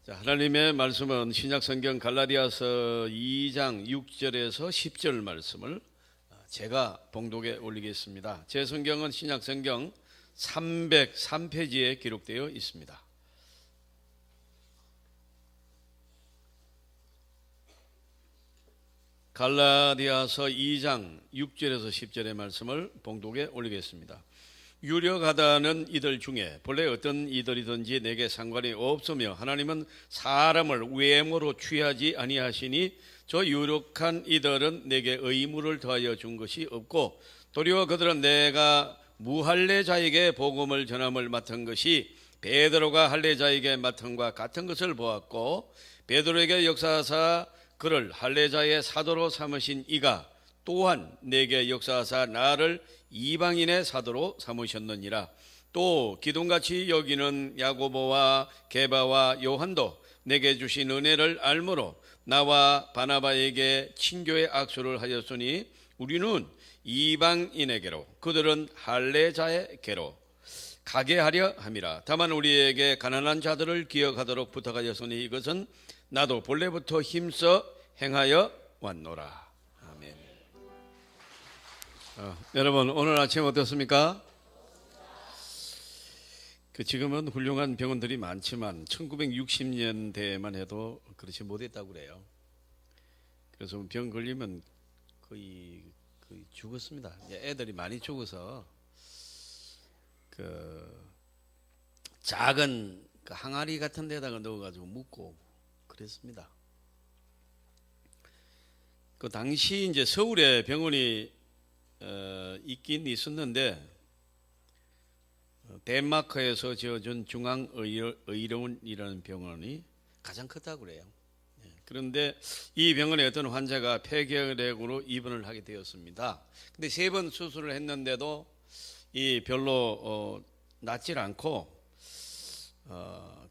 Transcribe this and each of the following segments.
하나님의 말씀은 신약성경 갈라디아서 2장 6절에서 10절 말씀을 제가 봉독에 올리겠습니다. 제 성경은 신약성경 303페이지에 기록되어 있습니다. 갈라디아서 2장 6절에서 10절의 말씀을 봉독에 올리겠습니다. 유력하다는 이들 중에 본래 어떤 이들이든지 내게 상관이 없으며 하나님은 사람을 외모로 취하지 아니하시니 저 유력한 이들은 내게 의무를 더하여 준 것이 없고 도리어 그들은 내가 무할례자에게 복음을 전함을 맡은 것이 베드로가 할례자에게 맡은과 같은 것을 보았고 베드로에게 역사하사 그를 할례자의 사도로 삼으신 이가 또한 내게 역사하사 나를 이방인의 사도로 삼으셨느니라. 또 기둥같이 여기는 야고보와 게바와 요한도 내게 주신 은혜를 알므로 나와 바나바에게 친교의 악수를 하였으니 우리는 이방인에게로 그들은 할례자에게로 가게 하려 함이라. 다만 우리에게 가난한 자들을 기억하도록 부탁하였으니 이것은 나도 본래부터 힘써 행하여 왔노라. 아멘. 여러분 오늘 아침 어떻습니까? 지금은 훌륭한 병원들이 많지만 1960년대에만 해도 그렇지 못했다고 그래요. 그래서 병 걸리면 거의 죽었습니다. 애들이 많이 죽어서 작은 항아리 같은 데다가 넣어가지고 묻고 그랬습니다. 그 당시 이제 서울에 병원이 있긴 있었는데 덴마크에서 지어준 중앙의료원이라는 병원이 가장 컸다고 그래요. 그런데 이 병원에 어떤 환자가 폐결핵으로 입원을 하게 되었습니다. 근데 3번 수술을 했는데도 별로 낫질 않고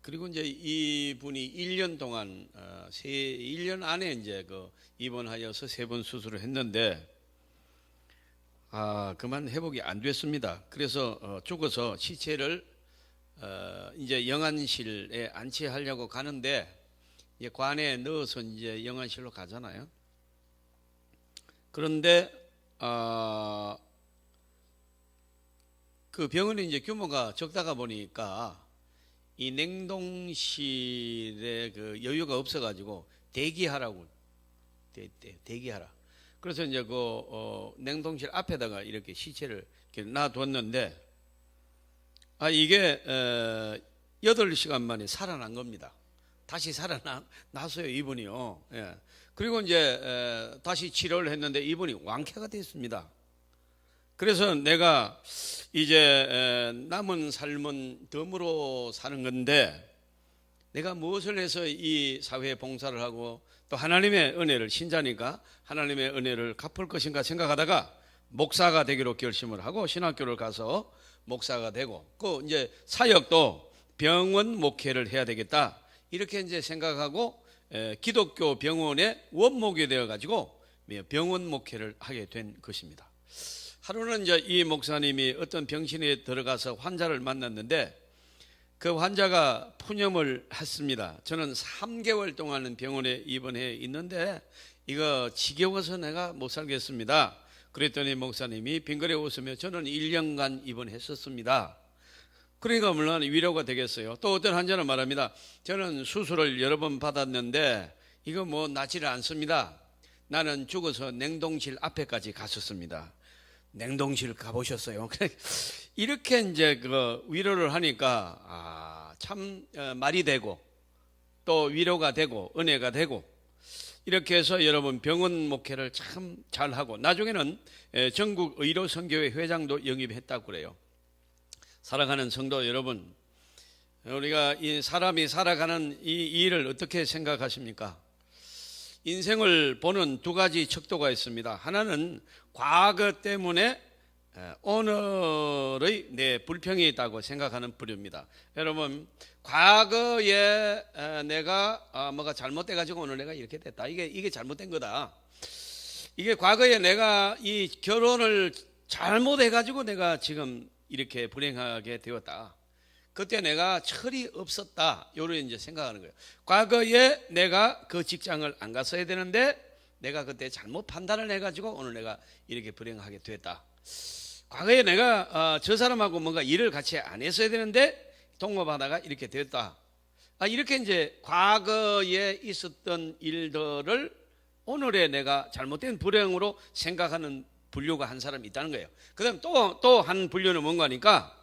그리고 이제 이분이 1년 동안 1년 안에 이제 입원하여서 3번 수술을 했는데 그만 회복이 안 됐습니다. 그래서 죽어서 시체를 이제 영안실에 안치하려고 가는데 이제 관에 넣어서 이제 영안실로 가잖아요. 그런데 그 병원이 이제 규모가 적다가 보니까 이 냉동실에 여유가 없어가지고 대기하라고 대기하라. 그래서 이제 냉동실 앞에다가 이렇게 시체를 이렇게 놔뒀는데 이게 8시간 만에 살아난 겁니다. 다시 살아났어요 이분이요. 예. 그리고 이제 다시 치료를 했는데 이분이 완쾌가 됐습니다. 그래서 내가 이제 남은 삶은 덤으로 사는 건데 내가 무엇을 해서 이 사회에 봉사를 하고 또 하나님의 은혜를 신자니까 하나님의 은혜를 갚을 것인가 생각하다가 목사가 되기로 결심을 하고 신학교를 가서 목사가 되고 이제 사역도 병원 목회를 해야 되겠다 이렇게 이제 생각하고 기독교 병원의 원목이 되어 가지고 병원 목회를 하게 된 것입니다. 하루는 이제 이 목사님이 어떤 병실에 들어가서 환자를 만났는데 그 환자가 푸념을 했습니다. 저는 3개월 동안은 병원에 입원해 있는데 이거 지겨워서 내가 못 살겠습니다. 그랬더니 목사님이 빙그레 웃으며 저는 1년간 입원했었습니다. 그러니까 물론 위로가 되겠어요. 또 어떤 환자는 말합니다. 저는 수술을 여러 번 받았는데 이거 뭐 낫지를 않습니다. 나는 죽어서 냉동실 앞에까지 갔었습니다. 냉동실 가보셨어요? 이렇게 이제 위로를 하니까 참 말이 되고 또 위로가 되고 은혜가 되고 이렇게 해서 여러분 병원 목회를 참 잘하고 나중에는 전국 의료선교회 회장도 영입했다고 그래요. 사랑하는 성도 여러분, 우리가 이 사람이 살아가는 이 일을 어떻게 생각하십니까? 인생을 보는 2가지 척도가 있습니다. 하나는 과거 때문에 오늘의 내 불평이 있다고 생각하는 부류입니다. 여러분 과거에 내가 뭐가 잘못돼 가지고 오늘 내가 이렇게 됐다. 이게 잘못된 거다. 이게 과거에 내가 이 결혼을 잘못해가지고 내가 지금 이렇게 불행하게 되었다. 그때 내가 철이 없었다. 요를 이제 생각하는 거예요. 과거에 내가 그 직장을 안 갔어야 되는데 내가 그때 잘못 판단을 해가지고 오늘 내가 이렇게 불행하게 됐다. 과거에 내가 저 사람하고 뭔가 일을 같이 안 했어야 되는데 동업하다가 이렇게 됐다. 이렇게 이제 과거에 있었던 일들을 오늘의 내가 잘못된 불행으로 생각하는 분류가 한 사람이 있다는 거예요. 그 다음 또 한 분류는 뭔가 하니까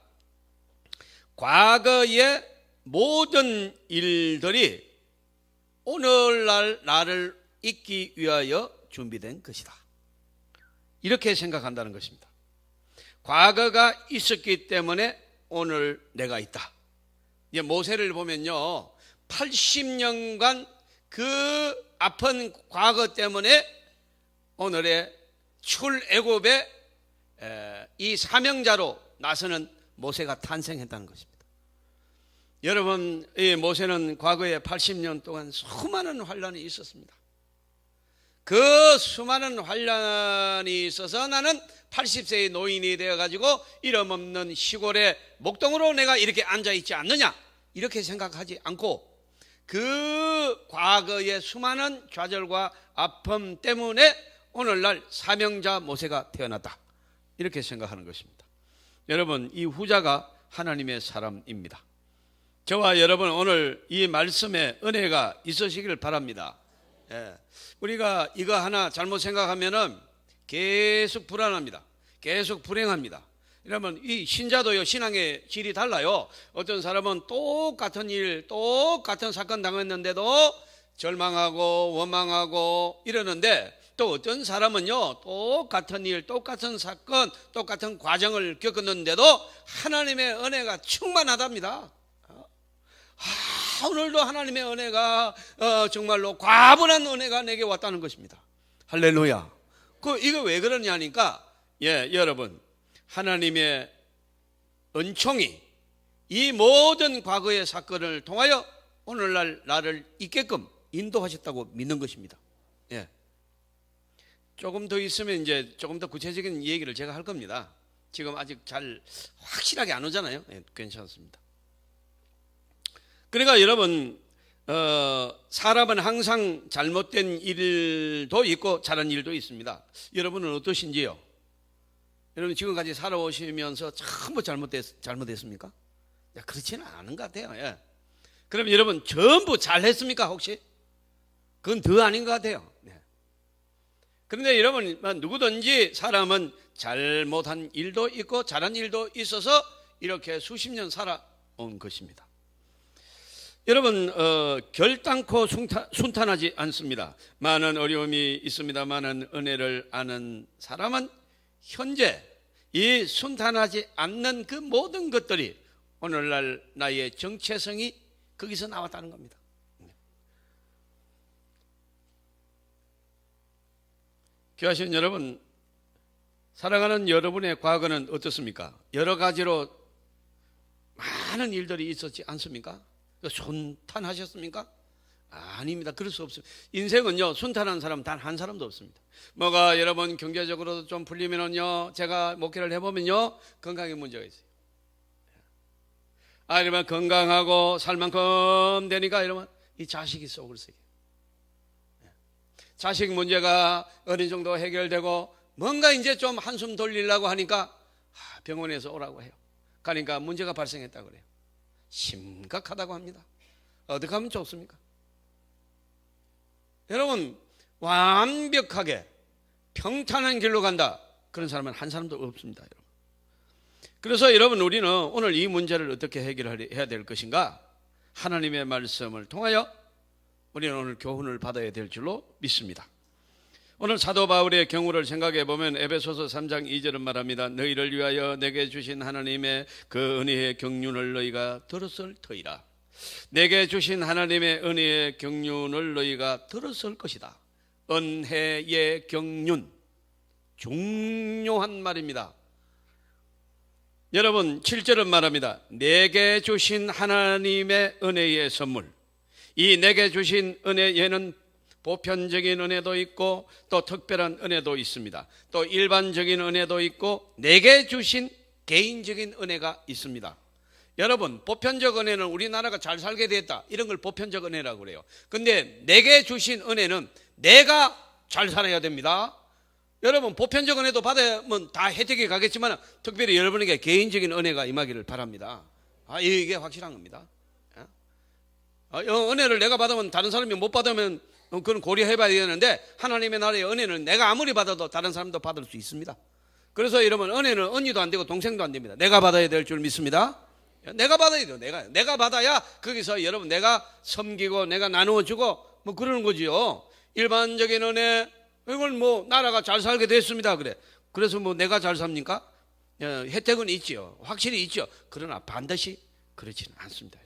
과거의 모든 일들이 오늘날 나를 있기 위하여 준비된 것이다. 이렇게 생각한다는 것입니다. 과거가 있었기 때문에 오늘 내가 있다. 이제 모세를 보면요, 80년간 그 아픈 과거 때문에 오늘의 출애굽의 이 사명자로 나서는 모세가 탄생했다는 것입니다. 여러분, 이 모세는 과거에 80년 동안 수많은 환란이 있었습니다. 그 수많은 환란이 있어서 나는 80세의 노인이 되어가지고 이름 없는 시골의 목동으로 내가 이렇게 앉아있지 않느냐, 이렇게 생각하지 않고 그 과거의 수많은 좌절과 아픔 때문에 오늘날 사명자 모세가 태어났다, 이렇게 생각하는 것입니다. 여러분, 이 후자가 하나님의 사람입니다. 저와 여러분 오늘 이 말씀에 은혜가 있으시길 바랍니다. 우리가 이거 하나 잘못 생각하면은 계속 불안합니다. 계속 불행합니다. 여러분, 이 신자도요, 신앙의 질이 달라요. 어떤 사람은 똑같은 일, 똑같은 사건 당했는데도 절망하고 원망하고 이러는데, 또 어떤 사람은요, 똑같은 일, 똑같은 사건, 똑같은 과정을 겪었는데도 하나님의 은혜가 충만하답니다. 오늘도 하나님의 은혜가 정말로 과분한 은혜가 내게 왔다는 것입니다. 할렐루야. 이거 왜 그러냐니까, 여러분, 하나님의 은총이 이 모든 과거의 사건을 통하여 오늘날 나를 있게끔 인도하셨다고 믿는 것입니다. 조금 더 있으면 이제 조금 더 구체적인 얘기를 제가 할 겁니다. 지금 아직 잘 확실하게 안 오잖아요. 괜찮습니다. 그러니까 여러분, 사람은 항상 잘못된 일도 있고 잘한 일도 있습니다. 여러분은 어떠신지요? 여러분 지금까지 살아오시면서 전부 잘못했습니까? 그렇지는 않은 것 같아요. 그럼 여러분 전부 잘했습니까 혹시? 그건 더 아닌 것 같아요. 그런데 여러분, 누구든지 사람은 잘못한 일도 있고 잘한 일도 있어서 이렇게 수십 년 살아온 것입니다. 여러분, 결단코 순탄하지 않습니다. 많은 어려움이 있습니다만은 은혜를 아는 사람은 현재 이 순탄하지 않는 그 모든 것들이 오늘날 나의 정체성이 거기서 나왔다는 겁니다. 귀하신 여러분, 사랑하는 여러분의 과거는 어떻습니까? 여러 가지로 많은 일들이 있었지 않습니까? 순탄하셨습니까? 아닙니다. 그럴 수 없습니다. 인생은요, 순탄한 사람 단 한 사람도 없습니다. 뭐가 여러분 경제적으로 좀 풀리면은요, 제가 목회를 해보면요, 건강에 문제가 있어요. 이러면 건강하고 살 만큼 되니까 이러면 이 자식이 속을 새겨요. 자식 문제가 어느 정도 해결되고 뭔가 이제 좀 한숨 돌리려고 하니까 병원에서 오라고 해요. 그러니까 문제가 발생했다고 그래요. 심각하다고 합니다. 어떻게 하면 좋습니까? 여러분, 완벽하게 평탄한 길로 간다, 그런 사람은 한 사람도 없습니다. 여러분. 그래서 여러분, 우리는 오늘 이 문제를 어떻게 해결해야 될 것인가? 하나님의 말씀을 통하여 우리는 오늘 교훈을 받아야 될 줄로 믿습니다. 오늘 사도 바울의 경우를 생각해 보면 에베소서 3장 2절은 말합니다. 너희를 위하여 내게 주신 하나님의 그 은혜의 경륜을 너희가 들었을 터이라. 내게 주신 하나님의 은혜의 경륜을 너희가 들었을 것이다. 은혜의 경륜, 중요한 말입니다. 여러분, 7절은 말합니다. 내게 주신 하나님의 은혜의 선물. 이 내게 주신 은혜에는 보편적인 은혜도 있고 또 특별한 은혜도 있습니다. 또 일반적인 은혜도 있고 내게 주신 개인적인 은혜가 있습니다. 여러분, 보편적 은혜는 우리나라가 잘 살게 됐다, 이런 걸 보편적 은혜라고 그래요. 근데 내게 주신 은혜는 내가 잘 살아야 됩니다. 여러분, 보편적 은혜도 받으면 다 혜택이 가겠지만 특별히 여러분에게 개인적인 은혜가 임하기를 바랍니다. 이게 확실한 겁니다. 은혜를 내가 받으면 다른 사람이 못 받으면 그건 고려해봐야 되는데, 하나님의 나라의 은혜는 내가 아무리 받아도 다른 사람도 받을 수 있습니다. 그래서 여러분, 은혜는 언니도 안 되고 동생도 안 됩니다. 내가 받아야 될 줄 믿습니다. 내가 받아야 돼요. 내가 받아야 거기서 여러분 내가 섬기고 내가 나누어주고 뭐 그러는 거지요. 일반적인 은혜, 이건 뭐 나라가 잘 살게 됐습니다. 그래서 뭐 내가 잘 삽니까? 혜택은 있지요. 확실히 있죠. 그러나 반드시 그렇지는 않습니다.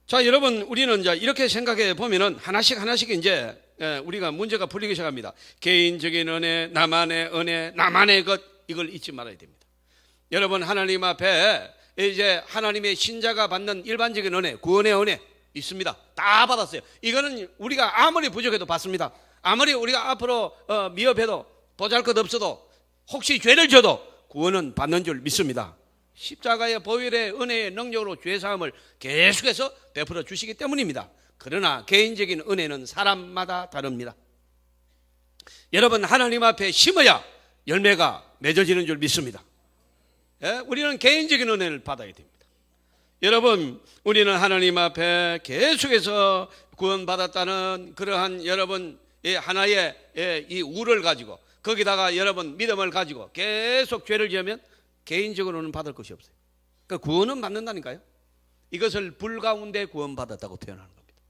자, 여러분, 우리는 이제 이렇게 생각해 보면은 하나씩 이제 우리가 문제가 풀리기 시작합니다. 개인적인 은혜, 나만의 은혜, 나만의 것, 이걸 잊지 말아야 됩니다. 여러분, 하나님 앞에 이제 하나님의 신자가 받는 일반적인 은혜, 구원의 은혜 있습니다. 다 받았어요. 이거는 우리가 아무리 부족해도 받습니다. 아무리 우리가 앞으로 미흡해도 보잘것 없어도 혹시 죄를 져도 구원은 받는 줄 믿습니다. 십자가의 보혈의 은혜의 능력으로 죄사함을 계속해서 베풀어 주시기 때문입니다. 그러나 개인적인 은혜는 사람마다 다릅니다. 여러분, 하나님 앞에 심어야 열매가 맺어지는 줄 믿습니다. 우리는 개인적인 은혜를 받아야 됩니다. 여러분, 우리는 하나님 앞에 계속해서 구원받았다는 그러한 여러분 하나의 이 우를 가지고, 거기다가 여러분 믿음을 가지고 계속 죄를 지으면 개인적으로는 받을 것이 없어요. 그러니까 구원은 받는다니까요. 이것을 불 가운데 구원받았다고 표현하는 겁니다.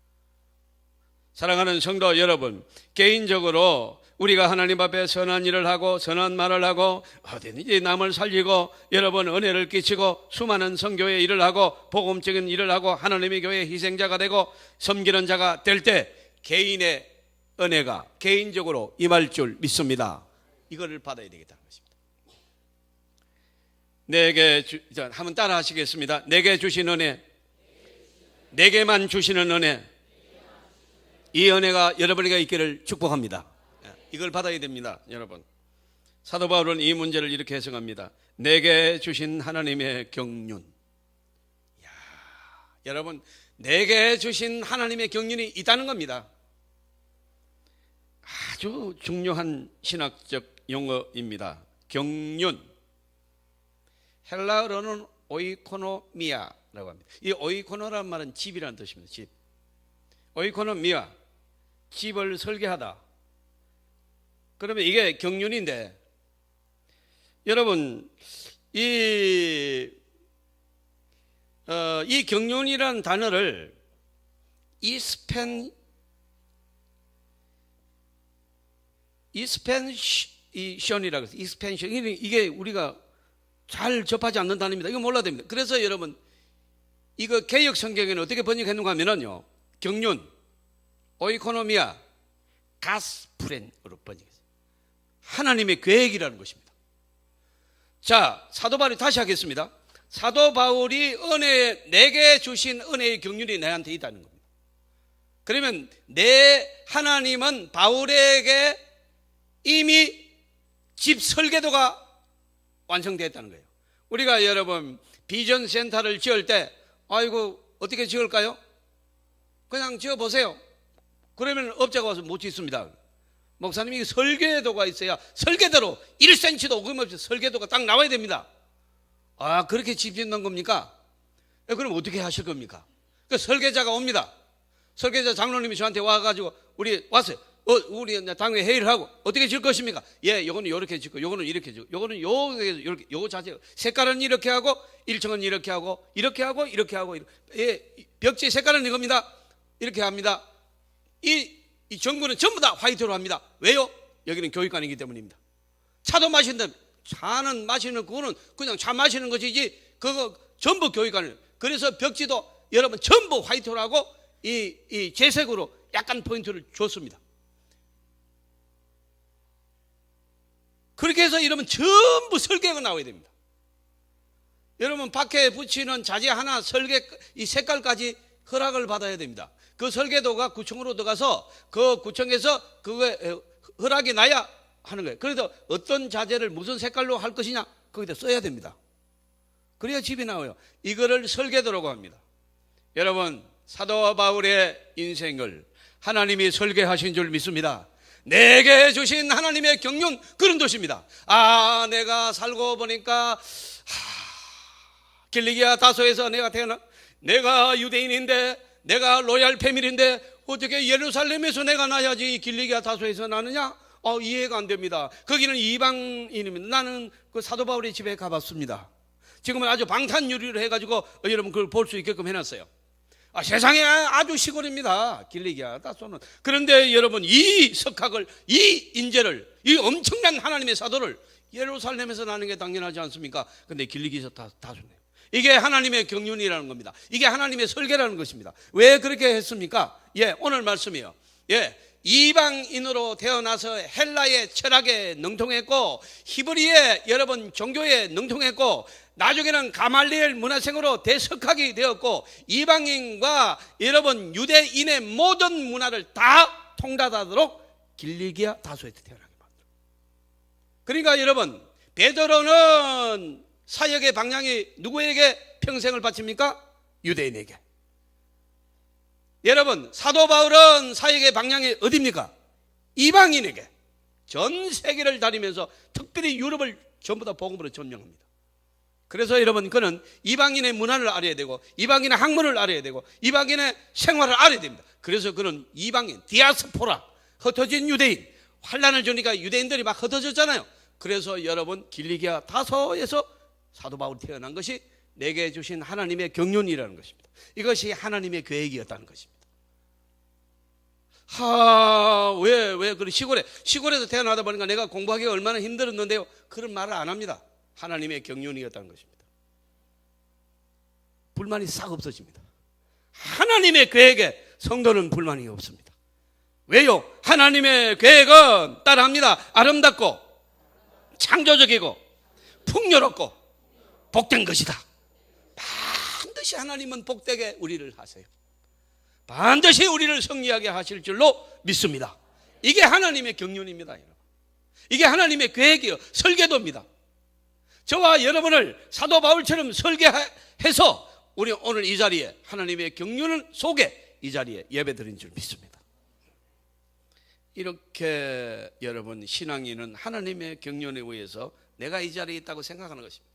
사랑하는 성도 여러분, 개인적으로 우리가 하나님 앞에 선한 일을 하고 선한 말을 하고 어디든지 남을 살리고 여러분 은혜를 끼치고 수많은 선교의 일을 하고 복음적인 일을 하고 하나님의 교회의 희생자가 되고 섬기는 자가 될 때 개인의 은혜가 개인적으로 임할 줄 믿습니다. 이거를 받아야 되겠다는 것입니다. 한번 따라 하시겠습니다. 내게 주신 은혜, 내게만 주시는 은혜, 이 은혜가 여러분에게 있기를 축복합니다. 이걸 받아야 됩니다. 여러분, 사도 바울은 이 문제를 이렇게 해석합니다. 내게 주신 하나님의 경륜. 여러분, 내게 주신 하나님의 경륜이 있다는 겁니다. 아주 중요한 신학적 용어입니다. 경륜. 헬라어로는 오이코노미아라고 합니다. 이 오이코노란 말은 집이라는 뜻입니다. 집. 오이코노미아, 집을 설계하다. 그러면 이게 경륜인데, 여러분, 이 경륜이라는 단어를 이스펜션이라고 해서 이스펜션, 이게 우리가 잘 접하지 않는 단어입니다. 이거 몰라야 됩니다. 그래서 여러분, 이거 개역 성경에는 어떻게 번역했는가 하면요, 경륜, 오이코노미아, 가스프렌으로 번역했어요. 하나님의 계획이라는 것입니다. 자, 사도 바울이 다시 하겠습니다. 사도 바울이 내게 주신 은혜의 경륜이 내한테 있다는 겁니다. 그러면 내 하나님은 바울에게 이미 집 설계도가 완성되었다는 거예요. 우리가 여러분 비전 센터를 지을 때 아이고 어떻게 지을까요? 그냥 지어보세요. 그러면 업자가 와서 못 짓습니다. 목사님이 설계도가 있어야 설계대로 1cm도 오금없이 설계도가 딱 나와야 됩니다. 그렇게 집 짓는 겁니까? 그럼 어떻게 하실 겁니까? 그 설계자가 옵니다. 설계자 장로님이 저한테 와가지고 우리 왔어요. 우리 당회 회의를 하고 어떻게 질 것입니까? 요거는 이렇게 짓고 요거는 이렇게 짓고 요거는 이렇게 요거 자체 색깔은 이렇게 하고 1층은 이렇게 하고 이렇게 하고 이렇게 하고 벽지 색깔은 이겁니다. 이렇게 합니다. 이 전구는 전부 다 화이트로 합니다. 왜요? 여기는 교육관이기 때문입니다. 차도 마신다면 차는 마시는 그거는 그냥 차 마시는 것이지 그거 전부 교육관을. 그래서 벽지도 여러분 전부 화이트로 하고 이 재색으로 약간 포인트를 줬습니다. 그렇게 해서 여러분 전부 설계가 나와야 됩니다. 여러분 밖에 붙이는 자재 하나 설계 이 색깔까지 허락을 받아야 됩니다. 그 설계도가 구청으로 들어가서 그 구청에서 그거 허락이 나야 하는 거예요. 그래서 어떤 자재를 무슨 색깔로 할 것이냐 거기다 써야 됩니다. 그래야 집이 나와요. 이거를 설계도라고 합니다. 여러분, 사도 바울의 인생을 하나님이 설계하신 줄 믿습니다. 내게 주신 하나님의 경륜, 그런 뜻입니다. 내가 살고 보니까 길리기아 다소에서 내가 내가 유대인인데, 내가 로얄 패밀리인데 어떻게 예루살렘에서 내가 나야지 길리기아 다소에서 나느냐? 이해가 안 됩니다. 거기는 이방인입니다. 나는 그 사도 바울의 집에 가봤습니다. 지금은 아주 방탄유리로 해가지고 여러분 그걸 볼 수 있게끔 해놨어요. 세상에 아주 시골입니다, 길리기아 다소는. 그런데 여러분, 이 석학을, 이 인재를, 이 엄청난 하나님의 사도를 예루살렘에서 나는 게 당연하지 않습니까? 근데 길리기아 다소네. 이게 하나님의 경륜이라는 겁니다. 이게 하나님의 설계라는 것입니다. 왜 그렇게 했습니까? 오늘 말씀이요. 이방인으로 태어나서 헬라의 철학에 능통했고, 히브리의 여러분 종교에 능통했고, 나중에는 가말리엘 문화생으로 대석학이 되었고, 이방인과 여러분 유대인의 모든 문화를 다 통달하도록 길리기아 다소에서 태어나게 만들어요. 그러니까 여러분, 베드로는 사역의 방향이 누구에게 평생을 바칩니까? 유대인에게. 여러분, 사도 바울은 사역의 방향이 어디입니까? 이방인에게. 전 세계를 다니면서 특별히 유럽을 전부 다 복음으로 점령합니다. 그래서 여러분, 그는 이방인의 문화를 알아야 되고, 이방인의 학문을 알아야 되고, 이방인의 생활을 알아야 됩니다. 그래서 그는 이방인, 디아스포라, 흩어진 유대인, 환란을 주니까 유대인들이 막 흩어졌잖아요. 그래서 여러분, 길리기아 다소에서 사도 바울이 태어난 것이 내게 주신 하나님의 경륜이라는 것입니다. 이것이 하나님의 계획이었다는 것입니다. 왜 그런 시골에서 태어나다 보니까 내가 공부하기가 얼마나 힘들었는데요, 그런 말을 안 합니다. 하나님의 경륜이었다는 것입니다. 불만이 싹 없어집니다. 하나님의 계획에 성도는 불만이 없습니다. 왜요? 하나님의 계획은 따라합니다. 아름답고 창조적이고 풍요롭고 복된 것이다. 반드시 하나님은 복되게 우리를 하세요. 반드시 우리를 승리하게 하실 줄로 믿습니다. 이게 하나님의 경륜입니다. 이게 하나님의 계획이요, 설계도입니다. 저와 여러분을 사도 바울처럼 설계해서 우리 오늘 이 자리에 하나님의 경륜 속에 이 자리에 예배드린 줄 믿습니다. 이렇게 여러분, 신앙인은 하나님의 경륜에 의해서 내가 이 자리에 있다고 생각하는 것입니다.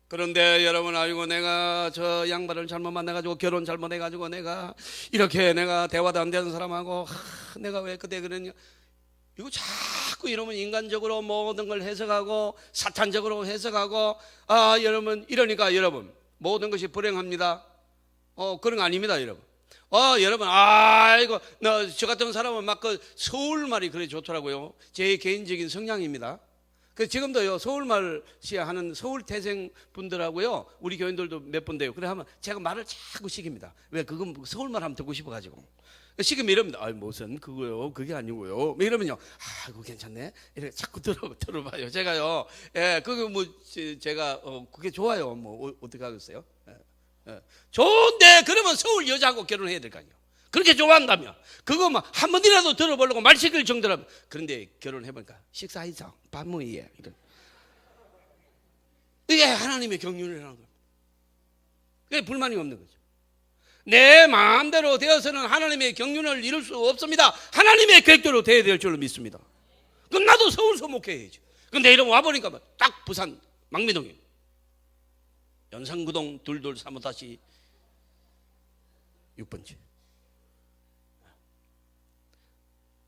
그런데 여러분, 아이고 내가 저 양반을 잘못 만나가지고 결혼 잘못해가지고 내가 이렇게 내가 대화도 안 되는 사람하고 내가 왜 그때 그랬냐, 이거 자꾸 이러면 인간적으로 모든 걸 해석하고 사탄적으로 해석하고 여러분, 이러니까 여러분 모든 것이 불행합니다. 그런 거 아닙니다, 여러분. 여러분, 이거 저 같은 사람은 막 그 서울말이 그래 좋더라고요. 제 개인적인 성향입니다. 그 지금도요, 서울말 하는 서울 태생 분들하고요, 우리 교인들도 몇 분 돼요. 그래 하면 제가 말을 자꾸 시킵니다. 왜? 그건 서울말 하면 듣고 싶어가지고. 시키면 이럽니다. 무슨 그거요, 그게 아니고요. 이러면요, 그거 괜찮네. 이렇게 자꾸 들어봐요. 제가요, 그게 뭐 제가 그게 좋아요. 뭐 어떻게 하겠어요? 좋은데 그러면 서울 여자하고 결혼해야 될 거 아니에요. 그렇게 좋아한다면 그거 뭐 한 번이라도 들어보려고 말 시킬 정도라면. 그런데 결혼해보니까 식사이상 밥 뭐이에 이게 하나님의 경륜이라는 겁니다. 그게 불만이 없는 거죠. 내 마음대로 되어서는 하나님의 경륜을 이룰 수 없습니다. 하나님의 계획대로 되어야 될 줄로 믿습니다. 그럼 나도 서울서 목회해야지. 근데 이러면 와보니까 딱 부산 망미동이에요. 연산구동 2235-6번지.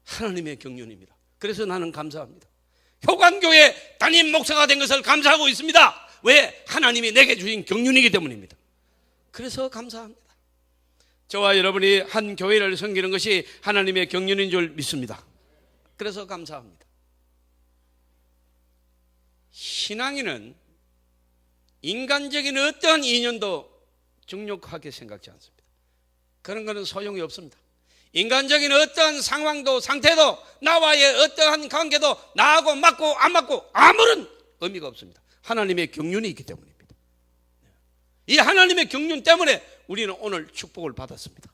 하나님의 경륜입니다. 그래서 나는 감사합니다. 효관교회 담임 목사가 된 것을 감사하고 있습니다. 왜? 하나님이 내게 주신 경륜이기 때문입니다. 그래서 감사합니다. 저와 여러분이 한 교회를 섬기는 것이 하나님의 경륜인 줄 믿습니다. 그래서 감사합니다. 신앙인은 인간적인 어떠한 인연도 중요하게 생각지 않습니다. 그런 것은 소용이 없습니다. 인간적인 어떠한 상황도 상태도 나와의 어떠한 관계도 나하고 맞고 안 맞고 아무런 의미가 없습니다. 하나님의 경륜이 있기 때문입니다. 이 하나님의 경륜 때문에 우리는 오늘 축복을 받았습니다.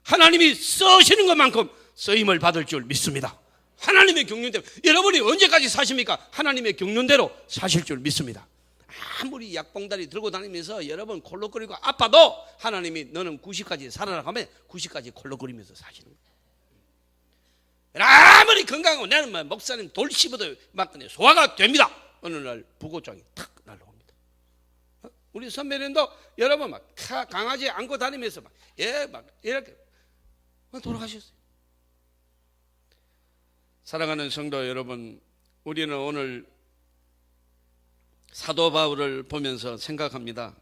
하나님이 쓰시는 것만큼 쓰임을 받을 줄 믿습니다. 하나님의 경륜대로. 여러분이 언제까지 사십니까? 하나님의 경륜대로 사실 줄 믿습니다. 아무리 약봉다리 들고 다니면서 여러분 콜록거리고 아파도 하나님이 너는 90까지 살아라 하면 90까지 콜록거리면서 사시는 거예요. 아무리 건강하고 나는 뭐 목사님 돌 씹어도 맞더니 소화가 됩니다. 어느 날 부고장이 탁 날라옵니다. 우리 선배님도 여러분 막 강아지 안고 다니면서 막 이렇게 돌아가셨어요. 사랑하는 성도 여러분, 우리는 오늘 사도 바울을 보면서 생각합니다.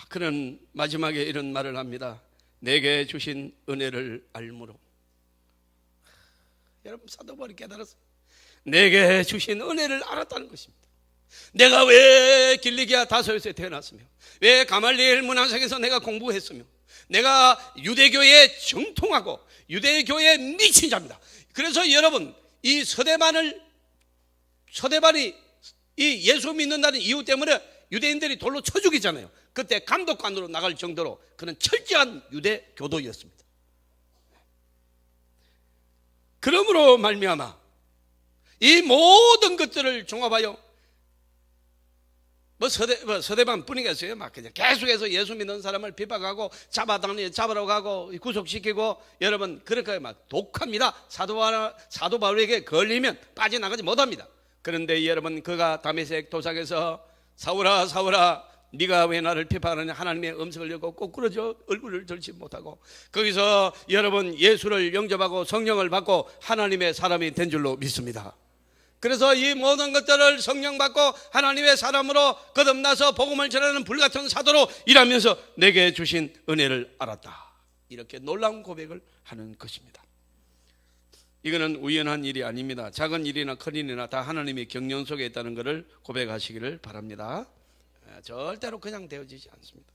그는 마지막에 이런 말을 합니다. 내게 주신 은혜를 알므로. 여러분, 사도 바울이 깨달았어요. 내게 주신 은혜를 알았다는 것입니다. 내가 왜 길리기아 다소에서 태어났으며, 왜 가말리엘 문화생에서 내가 공부했으며, 내가 유대교에 정통하고 유대교에 미친 자입니다. 그래서 여러분, 이 서대반이 이 예수 믿는다는 이유 때문에 유대인들이 돌로 쳐 죽이잖아요. 그때 감독관으로 나갈 정도로 그는 철저한 유대 교도였습니다. 그러므로 말미암아 이 모든 것들을 종합하여 서대반 뿐이겠어요. 막 그냥 계속해서 예수 믿는 사람을 비박하고 잡으러 가고 구속시키고, 여러분 그렇게 막 독합니다. 사도 바울에게 걸리면 빠져나가지 못합니다. 그런데 여러분, 그가 다메섹 도상에서 사울아 사울아 네가 왜 나를 비판하느냐, 하나님의 음성을 듣고 꼬꾸러져 얼굴을 들지 못하고 거기서 여러분 예수를 영접하고 성령을 받고 하나님의 사람이 된 줄로 믿습니다. 그래서 이 모든 것들을 성령 받고 하나님의 사람으로 거듭나서 복음을 전하는 불같은 사도로 일하면서 내게 주신 은혜를 알았다. 이렇게 놀라운 고백을 하는 것입니다. 이거는 우연한 일이 아닙니다. 작은 일이나 큰 일이나 다 하나님의 경륜 속에 있다는 것을 고백하시기를 바랍니다. 절대로 그냥 되어지지 않습니다.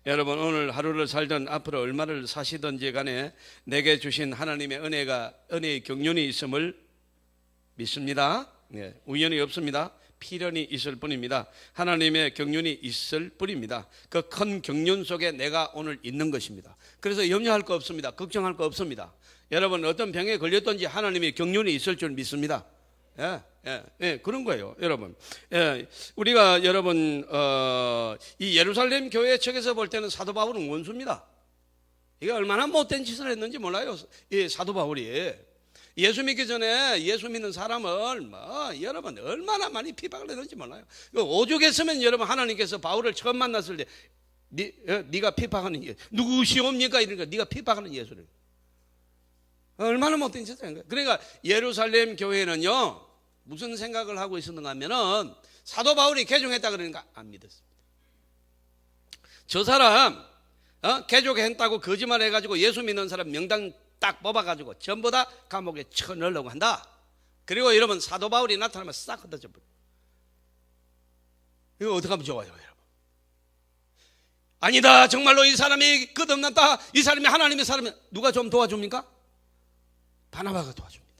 여러분, 오늘 하루를 살든 앞으로 얼마를 사시든지 간에 내게 주신 하나님의 은혜의 경륜이 있음을 믿습니다. 네, 우연이 없습니다. 필연이 있을 뿐입니다. 하나님의 경륜이 있을 뿐입니다. 그 큰 경륜 속에 내가 오늘 있는 것입니다. 그래서 염려할 거 없습니다. 걱정할 거 없습니다. 여러분, 어떤 병에 걸렸든지 하나님의 경륜이 있을 줄 믿습니다. 그런 거예요, 여러분. 우리가 여러분 이 예루살렘 교회 측에서 볼 때는 사도 바울은 원수입니다. 이게 얼마나 못된 짓을 했는지 몰라요. 이 사도 바울이 예수 믿기 전에 예수 믿는 사람을 여러분 얼마나 많이 비방을 했는지 몰라요. 오죽했으면 여러분 하나님께서 바울을 처음 만났을 때 네가 비방하는 예수 누구시옵니까? 이러니까 네가 비방하는 예수를 얼마나 못된 짓을 한 거예요. 그러니까 예루살렘 교회는요 무슨 생각을 하고 있었는가 하면은 사도 바울이 개종했다 그러니까 안 믿었습니다. 저 사람 개종했다고 거짓말 해가지고 예수 믿는 사람 명단 딱 뽑아가지고 전부 다 감옥에 쳐넣으려고 한다. 그리고 여러분 사도 바울이 나타나면 싹 흩어져 버려요. 이거 어떻게 하면 좋아요, 여러분? 아니다, 정말로 이 사람이 끝없났다, 이 사람이 하나님의 사람이 누가 좀 도와줍니까? 바나바가 도와줍니다.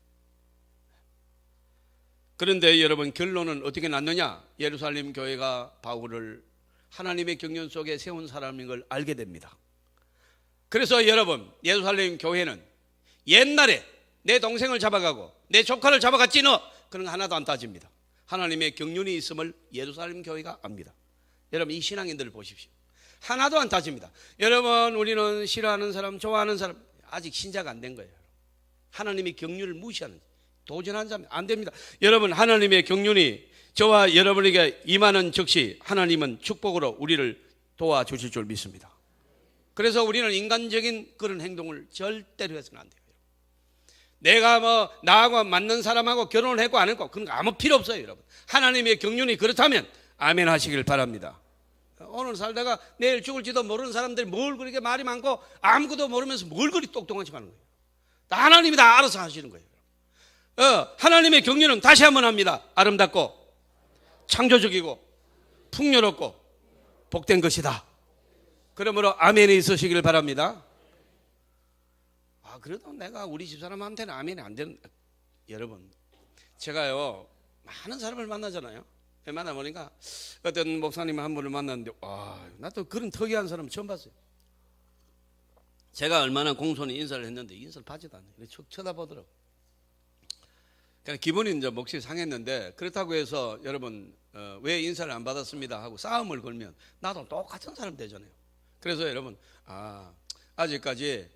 그런데 여러분 결론은 어떻게 났느냐? 예루살렘 교회가 바울을 하나님의 경륜 속에 세운 사람인 걸 알게 됩니다. 그래서 여러분 예루살렘 교회는 옛날에 내 동생을 잡아가고 내 조카를 잡아갔지 너, 그런 거 하나도 안 따집니다. 하나님의 경륜이 있음을 예루살렘 교회가 압니다. 여러분 이 신앙인들을 보십시오. 하나도 안 따집니다. 여러분 우리는 싫어하는 사람, 좋아하는 사람 아직 신자가 안 된 거예요. 하나님의 경륜을 무시하는, 도전하는 사람 안 됩니다. 여러분 하나님의 경륜이 저와 여러분에게 임하는 즉시 하나님은 축복으로 우리를 도와주실 줄 믿습니다. 그래서 우리는 인간적인 그런 행동을 절대로 해서는 안 돼요. 내가 나하고 맞는 사람하고 결혼을 했고 안 했고 그런 거 아무 필요 없어요, 여러분. 하나님의 경륜이 그렇다면 아멘 하시길 바랍니다. 오늘 살다가 내일 죽을지도 모르는 사람들이 뭘 그렇게 말이 많고 아무것도 모르면서 뭘 그리 똑똑한 척 하는 거예요. 다 하나님이 다 알아서 하시는 거예요. 하나님의 경륜은 다시 한번 합니다. 아름답고 창조적이고 풍요롭고 복된 것이다. 그러므로 아멘이 있으시길 바랍니다. 그래도 내가 우리 집사람한테는 아멘이 안 되는, 여러분 제가요 많은 사람을 만나잖아요. 만나보니까 어떤 목사님 한 분을 만났는데 나 또 그런 특이한 사람 처음 봤어요. 제가 얼마나 공손히 인사를 했는데 인사를 받지도 않아요. 척 쳐다보더라고요. 그냥 기분이 이제 몫이 상했는데, 그렇다고 해서 여러분 왜 인사를 안 받았습니다 하고 싸움을 걸면 나도 똑같은 사람 되잖아요. 그래서 여러분 아직까지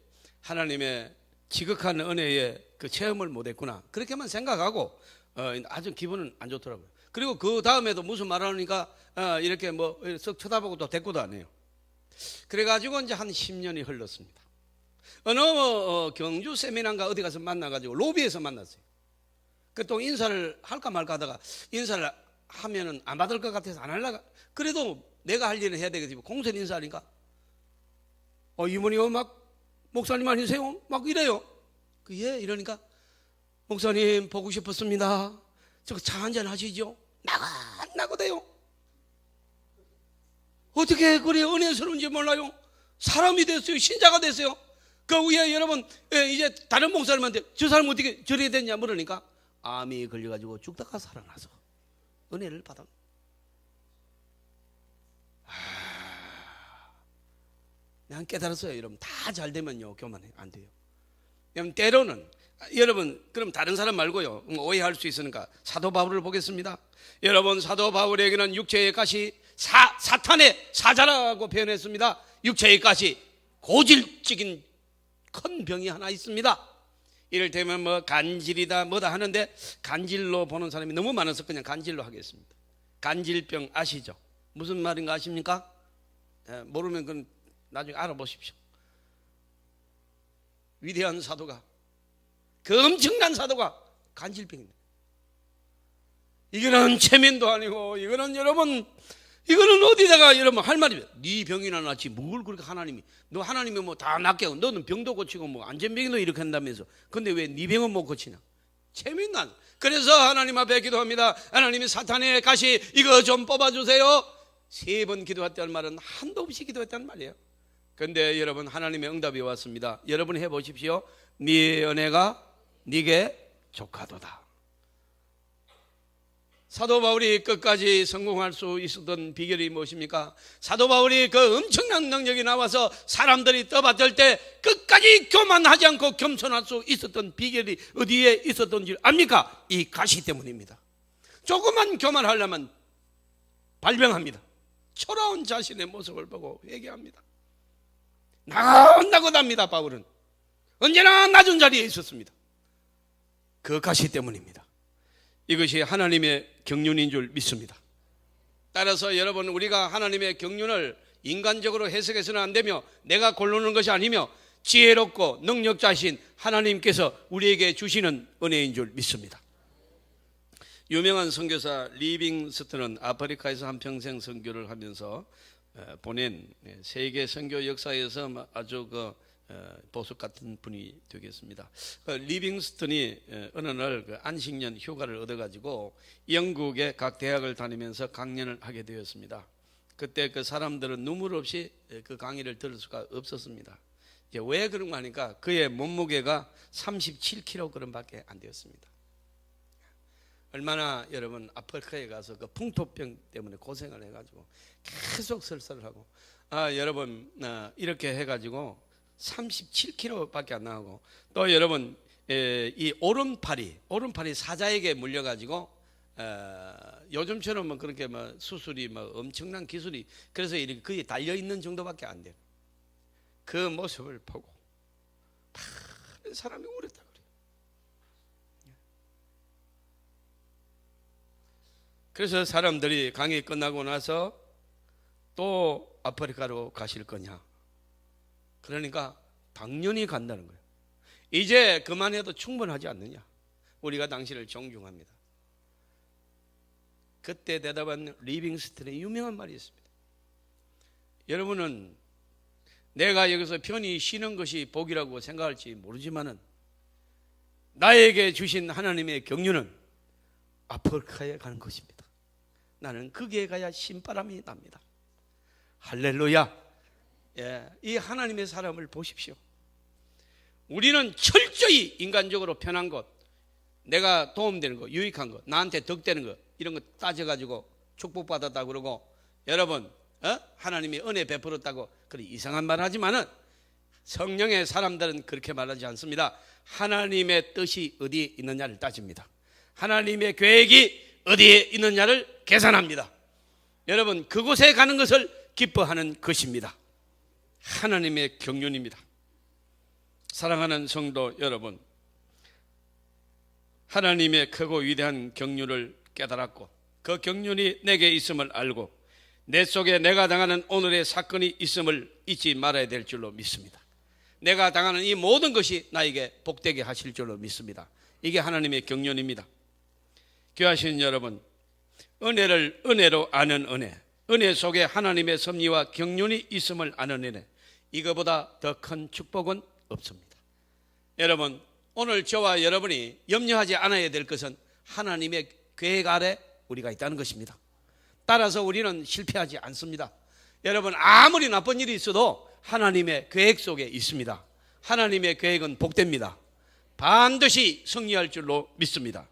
하나님의 지극한 은혜에 그 체험을 못했구나, 그렇게만 생각하고 아주 기분은 안 좋더라고요. 그리고 그 다음에도 무슨 말하니까 이렇게 뭐 썩 쳐다보고 또 대꾸도 안 해요. 그래가지고 이제 한 10년이 흘렀습니다. 어느 경주 세미나인가 어디 가서 만나가지고 로비에서 만났어요. 그 또 인사를 할까 말까 하다가 인사를 하면은 안 받을 것 같아서 안 하려고, 그래도 내가 할 일을 해야 되겠지, 공손 인사하니까 이모니요 막 목사님 아니세요? 막 이래요. 예 이러니까 목사님 보고 싶었습니다. 저 차 한잔 하시죠. 나고돼요. 어떻게 그래 은혜스러운지 몰라요. 사람이 됐어요. 신자가 됐어요. 그 위에 여러분 이제 다른 목사님한테 저 사람 어떻게 저래야 되냐 물으니까 암이 걸려가지고 죽다가 살아나서 은혜를 받아. 난 깨달았어요. 여러분 다 잘 되면요 교만해 안 돼요. 여러분 때로는 여러분 그럼 다른 사람 말고요 오해할 수 있으니까 사도 바울을 보겠습니다. 여러분 사도 바울에게는 육체의 가시 사탄의 사자라고 표현했습니다. 육체의 가시 고질적인 큰 병이 하나 있습니다. 이를테면 뭐 간질이다 뭐다 하는데 간질로 보는 사람이 너무 많아서 그냥 간질로 하겠습니다. 간질병 아시죠? 무슨 말인가 아십니까? 모르면 그건 나중에 알아보십시오. 위대한 사도가, 그 엄청난 사도가 간질병입니다. 이거는 체면도 아니고 이거는 여러분 이거는 어디다가 여러분 할 말이 네 병이나 낫지 뭘 그렇게 하나님이 너 하나님이 뭐 다 낫게 하고 너는 병도 고치고 뭐 안전병도 이렇게 한다면서 근데 왜 네 병은 못 고치냐 체면난. 그래서 하나님 앞에 기도합니다. 하나님이 사탄의 가시 이거 좀 뽑아주세요. 3번 기도했다는 말은 한도 없이 기도했다는 말이에요. 근데 여러분 하나님의 응답이 왔습니다. 여러분 해보십시오. 네 은혜가 네게 족하도다. 사도 바울이 끝까지 성공할 수 있었던 비결이 무엇입니까? 사도 바울이 그 엄청난 능력이 나와서 사람들이 떠받들 때 끝까지 교만하지 않고 겸손할 수 있었던 비결이 어디에 있었던 줄 압니까? 이 가시 때문입니다. 조금만 교만하려면 발병합니다. 초라한 자신의 모습을 보고 회개합니다. 나온다고 답니다. 바울은 언제나 낮은 자리에 있었습니다. 그 가시 때문입니다. 이것이 하나님의 경륜인 줄 믿습니다. 따라서 여러분 우리가 하나님의 경륜을 인간적으로 해석해서는 안 되며 내가 고르는 것이 아니며 지혜롭고 능력자신 하나님께서 우리에게 주시는 은혜인 줄 믿습니다. 유명한 선교사 리빙스턴은 아프리카에서 한평생 선교를 하면서 보낸 세계 선교 역사에서 아주 보석 같은 분이 되겠습니다. 리빙스턴이 어느 날 안식년 휴가를 얻어가지고 영국의 각 대학을 다니면서 강연을 하게 되었습니다. 그때 그 사람들은 눈물 없이 그 강의를 들을 수가 없었습니다. 왜 그런가 하니까 그의 몸무게가 37kg밖에 안 되었습니다. 얼마나 여러분 아프리카에 가서 그 풍토병 때문에 고생을 해가지고 계속 설설하고 여러분 이렇게 해가지고 37kg밖에 안 나오고 또 여러분 이 오른팔이 사자에게 물려가지고 요즘처럼 뭐 그렇게 뭐 수술이 뭐 엄청난 기술이 그래서 이렇게 거의 달려 있는 정도밖에 안 돼요. 그 모습을 보고 다른 사람이 울었다 그래요. 그래서 사람들이 강의 끝나고 나서 또 아프리카로 가실 거냐? 그러니까 당연히 간다는 거예요. 이제 그만해도 충분하지 않느냐? 우리가 당신을 존중합니다. 그때 대답한 리빙스턴의 유명한 말이 있습니다. 여러분은 내가 여기서 편히 쉬는 것이 복이라고 생각할지 모르지만은 나에게 주신 하나님의 경륜은 아프리카에 가는 것입니다. 나는 거기에 가야 신바람이 납니다. 할렐루야. 이 하나님의 사람을 보십시오. 우리는 철저히 인간적으로 편한 것, 내가 도움되는 것, 유익한 것, 나한테 덕되는 것 이런 거 따져가지고 축복받았다 그러고 여러분 하나님이 은혜 베풀었다고 그래 이상한 말 하지만은 성령의 사람들은 그렇게 말하지 않습니다. 하나님의 뜻이 어디에 있느냐를 따집니다. 하나님의 계획이 어디에 있느냐를 계산합니다. 여러분, 그곳에 가는 것을 기뻐하는 것입니다. 하나님의 경륜입니다. 사랑하는 성도 여러분, 하나님의 크고 위대한 경륜을 깨달았고 그 경륜이 내게 있음을 알고 내 속에 내가 당하는 오늘의 사건이 있음을 잊지 말아야 될 줄로 믿습니다. 내가 당하는 이 모든 것이 나에게 복되게 하실 줄로 믿습니다. 이게 하나님의 경륜입니다. 귀하신 여러분, 은혜를 은혜로 아는 은혜, 은혜 속에 하나님의 섭리와 경륜이 있음을 아는 은혜, 이거보다 더 큰 축복은 없습니다. 여러분, 오늘 저와 여러분이 염려하지 않아야 될 것은 하나님의 계획 아래 우리가 있다는 것입니다. 따라서 우리는 실패하지 않습니다. 여러분, 아무리 나쁜 일이 있어도 하나님의 계획 속에 있습니다. 하나님의 계획은 복됩니다. 반드시 승리할 줄로 믿습니다.